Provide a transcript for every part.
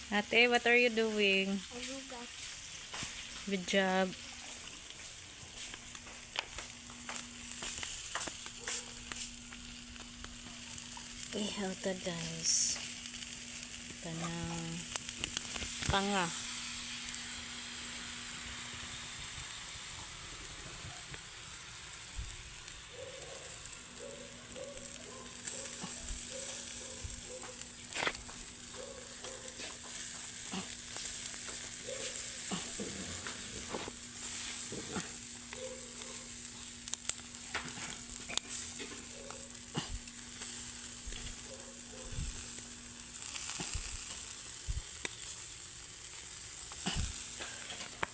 Ate, what are you doing? Alugas. Good job. Ihaw ta guys. Kanang panga.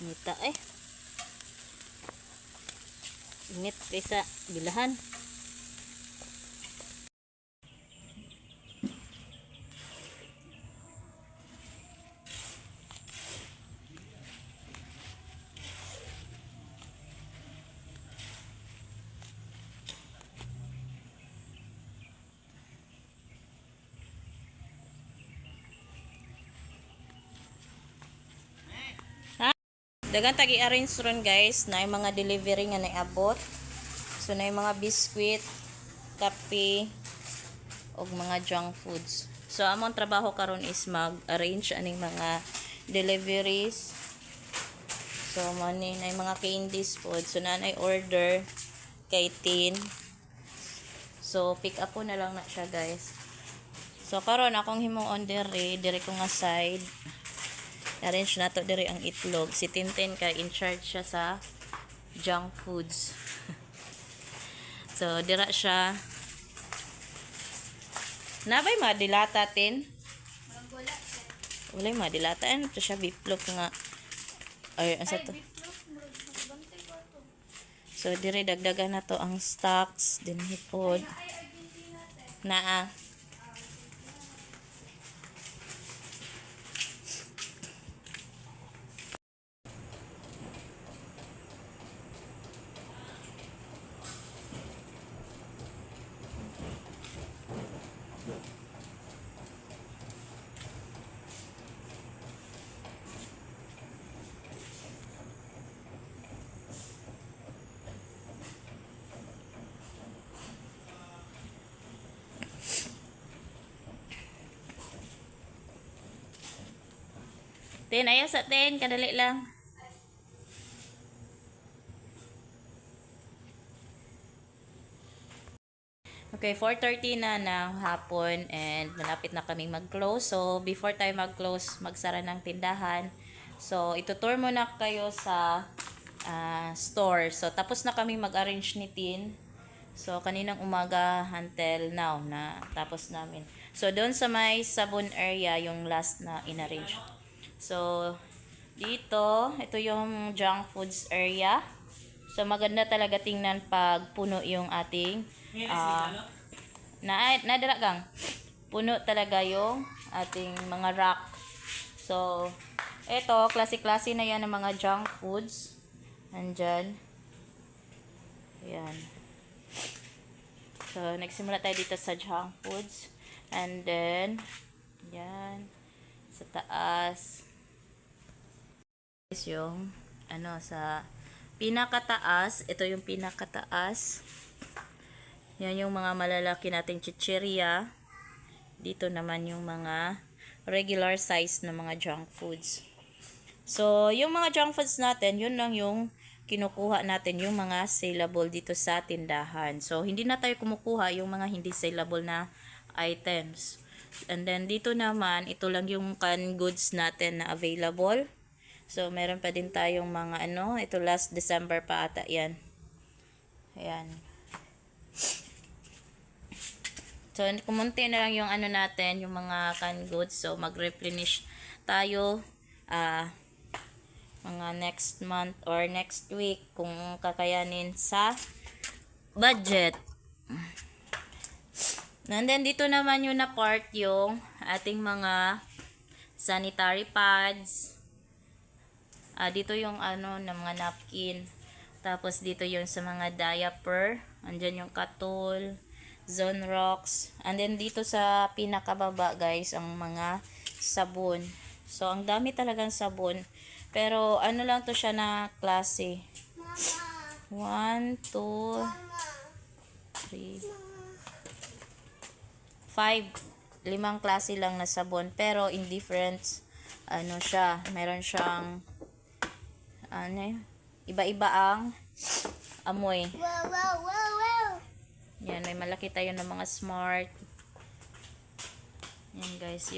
Nita eh. Init kaysa bilahan. Dagan tagi arrange ron guys na yung mga delivery nga naabot. So na yung mga biskwit, kape, og mga junk foods. So among trabaho karon is mag-arrange aning mga deliveries. So money na yung mga candies food. So nanay order kay Tin. So pick up po na lang na siya guys. So karon akong himong on dire ko nga side. Arrange na to dire ang itlog. Si Tintin kay in charge siya sa junk foods. So dira siya. Nabay madilata Tin? Wala. Wala madilata ano to siya biplop nga. Ay asa to? So dire dagdagan na to ang stocks din hipod. Naa. Tin, ayaw sa Tin. Kadali lang. Okay, 4:30 na ng hapon and malapit na kaming mag-close. So, before tayo mag-close, magsara ng tindahan. So, itutour muna kayo sa store. So, tapos na kami mag-arrange ni Tin. So, kaninang umaga until now na tapos namin. So, doon sa may sabon area, yung last na in-arrange. So, dito, ito yung junk foods area. So, maganda talaga tingnan pag puno yung ating nadala gang. Puno talaga yung ating mga rack. So, ito, klase-klase na yan ng mga junk foods. Nandyan. Ayan. So, nagsimula tayo dito sa junk foods. And then, yan. Sa taas. Yung, sa pinakataas. Ito yung pinakataas. Yan yung mga malalaki nating chichirya. Dito naman yung mga regular size na mga junk foods. So, yung mga junk foods natin, yun lang yung kinukuha natin, yung mga saleable dito sa tindahan. So, hindi na tayo kumukuha yung mga hindi saleable na items. And then, dito naman, ito lang yung canned goods natin na available. So, meron pa din tayong mga ito last December pa ata yan. Ayan. So, kumunti na lang yung natin, yung mga canned goods. So, mag-replenish tayo mga next month or next week kung kakayanin sa budget. And then, dito naman yung na part yung ating mga sanitary pads. Dito yung na mga napkin. Tapos, dito yung sa mga diaper. Andyan yung Katol, Zonrox. And then, dito sa pinakababa, guys, ang mga sabon. So, ang dami talagang sabon. Pero, ano lang to siya na klase. 1, 2, 3, 5. 5 klase lang na sabon. Pero, in different, ano siya. Meron siyang, iba-iba ang amoy. Yan, may malaki tayo ng mga Smart. Yan guys,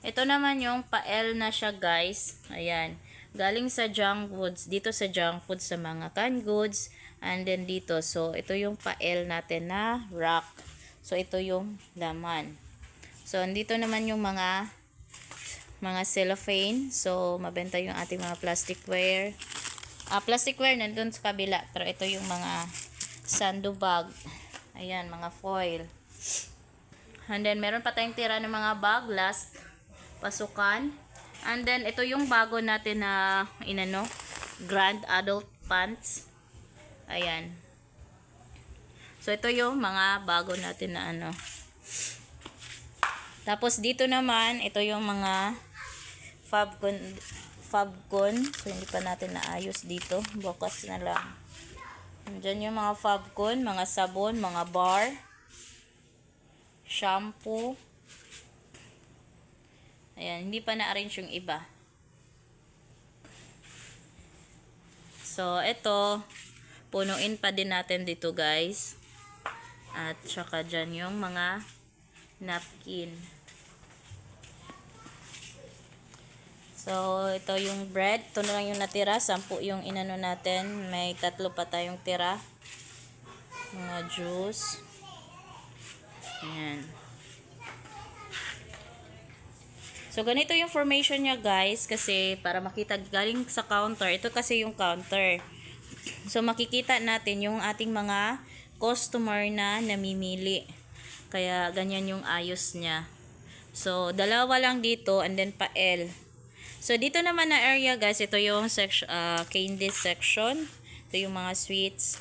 ito naman yung pa-L na siya guys. Ayan, galing sa junk foods. Dito sa junk foods sa mga canned goods. And then dito, so ito yung pa-L natin na rock. So ito yung laman. So andito naman yung mga cellophane. So mabenta yung ating mga plasticware. Plasticware nandun sa kabila. Pero ito yung mga sando bag. Ayan, mga foil. And then, meron pa tayong tira ng mga bag, last pasukan. And then, ito yung bago natin na, grand adult pants. Ayan. So, ito yung mga bago natin na Tapos, dito naman, ito yung mga Fabcon. So, hindi pa natin naayos dito. Bukas na lang. Diyan yung mga Fabcon, mga sabon, mga bar. Shampoo. Ayan, hindi pa na-arrange yung iba. So, ito, punuin pa din natin dito guys. At saka dyan yung mga napkin. So, ito yung bread. Ito na lang yung natira. 10 yung inano natin. May 3 pa tayong tira. Mga juice. Ayan. So, ganito yung formation niya guys. Kasi, para makita galing sa counter. Ito kasi yung counter. So, makikita natin yung ating mga customer na namimili. Kaya, ganyan yung ayos niya. So, dalawa lang dito. And then, pa L. So, dito naman na area guys. Ito yung candy section. Ito yung mga sweets.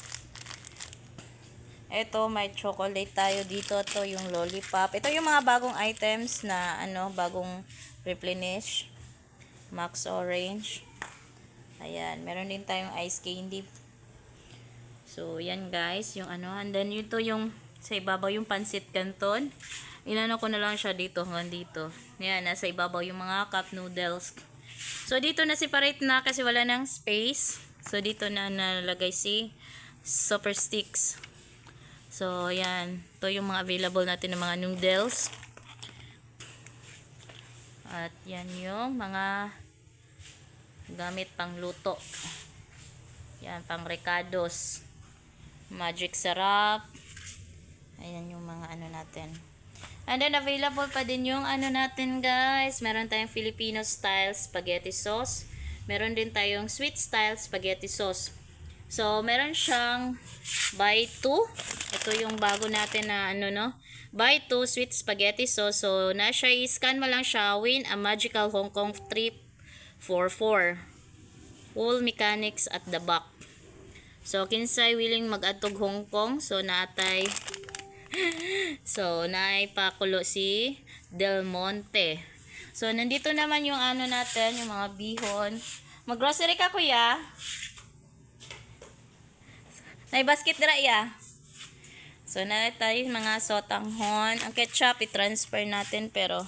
Ito, may chocolate tayo dito. Ito yung lollipop. Ito yung mga bagong items na bagong replenish. Max Orange. Ayan, meron din tayong ice candy. So, yan guys, yung And then, ito yung sa ibabaw yung pansit canton. Inano ko na lang siya dito hanggang dito. Yan, nasa ibabaw yung mga cup noodles. So, dito na separate na kasi wala nang space. So, dito na nalagay si Super Sticks. So, yan. Ito yung mga available natin ng mga noodles. At yan yung mga gamit pang luto. Yan, pang recados. Magic sarap. Ayan yung mga natin. And then, available pa din yung natin guys. Meron tayong Filipino style spaghetti sauce. Meron din tayong sweet style spaghetti sauce. So, meron siyang buy 2. Ito yung bago natin na buy 2 sweet spaghetti sauce. So, i-scan mo lang siya. Win a magical Hong Kong trip for 4. All mechanics at the back. So, kinsay willing mag-atog Hong Kong. So, natay naipakulo si Del Monte. So, nandito naman yung natin, yung mga bihon. Mag-grocery ka kuya. Naibasket dira iya. So, na tayo mga sotanghon. Ang ketchup, i-transfer natin. Pero,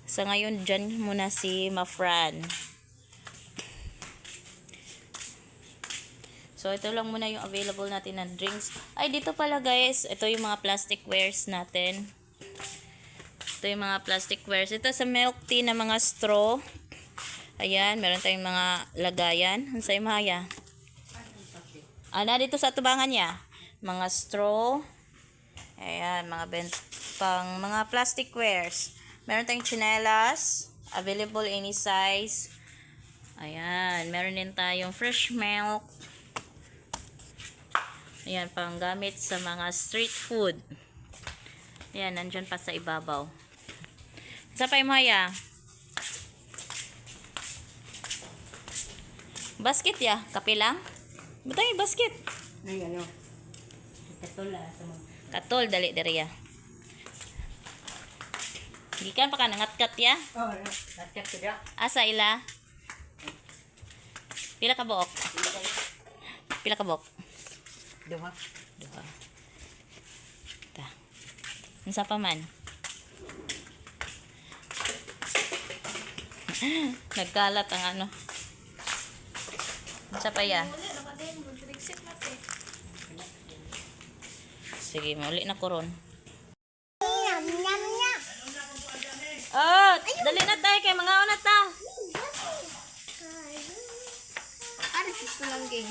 sa ngayon, dyan muna si Mafran. So, ito lang muna yung available natin na drinks. Ay, dito pala guys. Ito yung mga plastic wares natin. Ito yung mga plastic wares. Ito sa milk tea na mga straw. Ayan, meron tayong mga lagayan. Ang sa'yo mahaya. Dito sa tubangan niya. Mga straw. Ayan, mga plastic wares. Meron tayong chinelas. Available any size. Ayan, meron din tayong fresh milk. Ayan, pang gamit sa mga street food. Ayan, nandyan pa sa ibabaw. Isa pa yung mahaya. Basket ya, kape lang. Ba't yung basket? Ay, Katol, dali diri ya. Gikan pa ka nangat Latkat ya? Oh, nakat tidak. Asa ila? Pila ka buok? Pila ka buok? Duha. Duha. Ta. Unsa pa man? Nagkalat ang ano. Unsa pa ya? Sige, muli na ko ron. Oh, dali na tayo kay mga una ta. Ano si Tulangking?